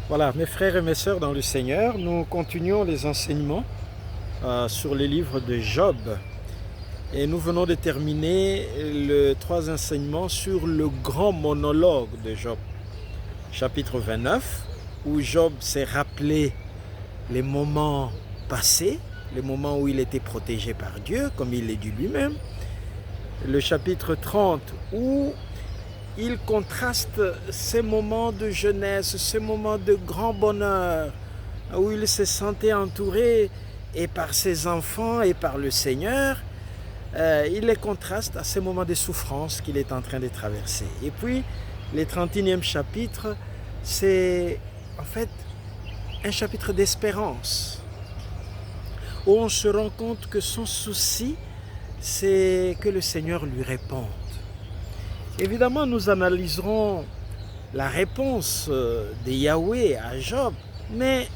Voilà, mes frères et mes sœurs dans le Seigneur, nous continuons les enseignements sur les livres de Job. Et nous venons de terminer les 3 enseignements sur le grand monologue de Job, chapitre 29, où Job s'est rappelé les moments passés, les moments où il était protégé par Dieu, comme il l'a dit lui-même. Le chapitre 30, où il contraste ces moments de jeunesse, ces moments de grand bonheur, où il se sentait entouré et par ses enfants et par le Seigneur. Il les contraste à ces moments de souffrance qu'il est en train de traverser. Et puis, le 31e chapitre, c'est en fait un chapitre d'espérance, où on se rend compte que son souci, c'est que le Seigneur lui réponde. Évidemment, nous analyserons la réponse de Yahweh à Job, mais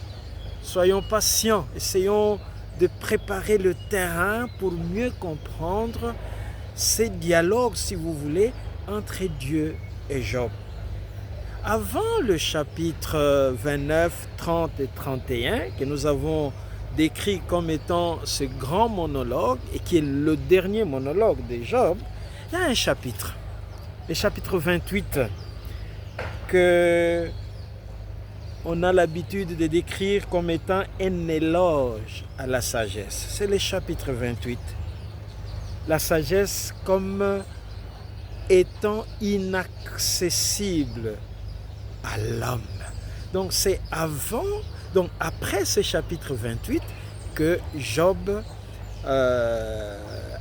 soyons patients, essayons de préparer le terrain pour mieux comprendre ces dialogues, si vous voulez, entre Dieu et Job. Avant le chapitre 29, 30 et 31, que nous avons décrit comme étant ce grand monologue, et qui est le dernier monologue de Job, il y a un chapitre, le chapitre 28, que on a l'habitude de décrire comme étant un éloge à la sagesse. C'est le chapitre 28. La sagesse comme étant inaccessible à l'homme. Donc c'est après ce chapitre 28 que Job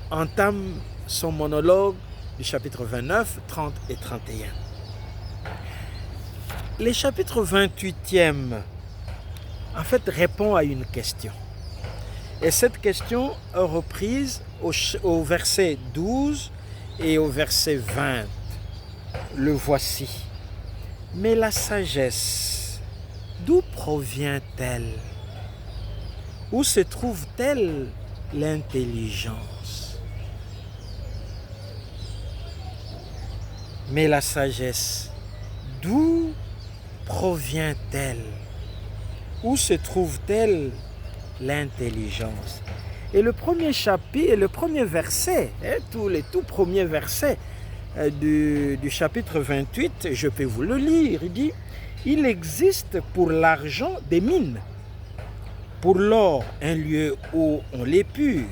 entame son monologue du chapitre 29, 30 et 31. Le chapitre 28e, en fait, répond à une question. Et cette question est reprise au verset 12 et au verset 20. Le voici. Mais la sagesse, d'où provient-elle? Où se trouve-t-elle l'intelligence? Mais la sagesse, d'où provient-elle? Où se trouve-t-elle l'intelligence? Et le premier chapitre, le premier verset, les tout premiers versets du chapitre 28, je peux vous le lire. Il dit: il existe pour l'argent des mines, pour l'or un lieu où on l'épure,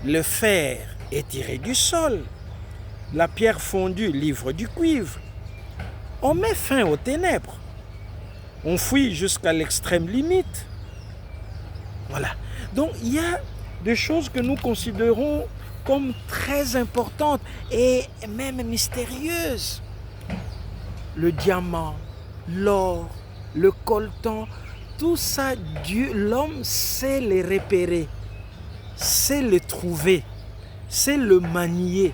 le fer est tiré du sol, la pierre fondue livre du cuivre. On met fin aux ténèbres. On fuit jusqu'à l'extrême limite. Voilà. Donc il y a des choses que nous considérons comme très importantes et même mystérieuses. Le diamant, l'or, le coltan, tout ça, l'homme sait les repérer, sait les trouver, sait le manier,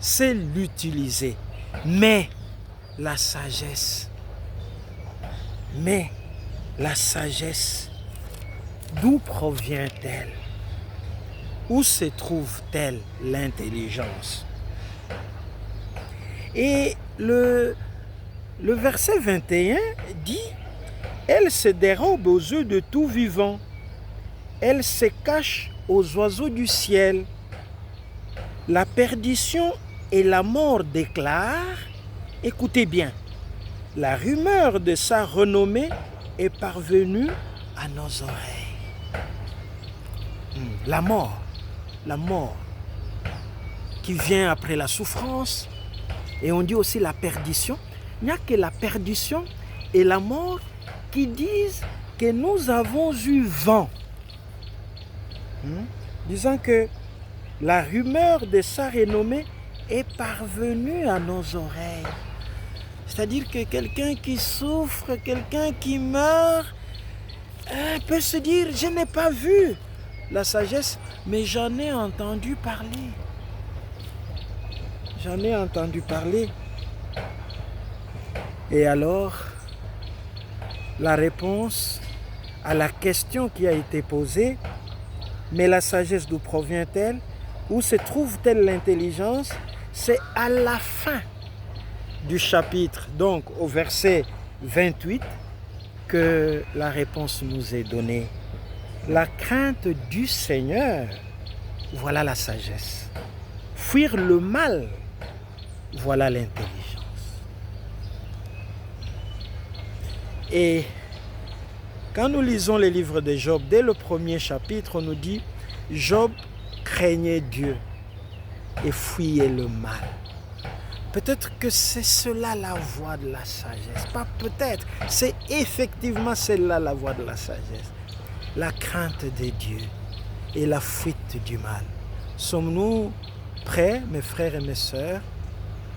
sait l'utiliser. Mais la sagesse, d'où provient-elle? Où se trouve-t-elle l'intelligence? Et le verset 21 dit: elle se dérobe aux yeux de tout vivant, elle se cache aux oiseaux du ciel. La perdition et la mort déclarent, écoutez bien, la rumeur de sa renommée est parvenue à nos oreilles. La mort qui vient après la souffrance, et on dit aussi la perdition. Il n'y a que la perdition et la mort qui disent que nous avons eu vent, disant que la rumeur de sa renommée est parvenue à nos oreilles. C'est-à-dire que quelqu'un qui souffre, quelqu'un qui meurt, peut se dire: je n'ai pas vu la sagesse, mais j'en ai entendu parler. J'en ai entendu parler. Et alors, la réponse à la question qui a été posée, mais la sagesse d'où provient-elle? Où se trouve-t-elle l'intelligence? C'est à la fin du chapitre, donc au verset 28, que la réponse nous est donnée. La crainte du Seigneur, voilà la sagesse. Fuir le mal, voilà l'intelligence. Et quand nous lisons les livres de Job, dès le premier chapitre, on nous dit « Job craignait Dieu et fuyait le mal ». Peut-être que c'est cela la voie de la sagesse. Pas peut-être, c'est effectivement celle-là la voie de la sagesse. La crainte de Dieu et la fuite du mal. Sommes-nous prêts, mes frères et mes sœurs,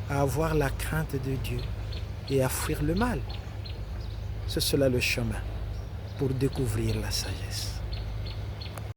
à avoir la crainte de Dieu et à fuir le mal? C'est cela le chemin pour découvrir la sagesse.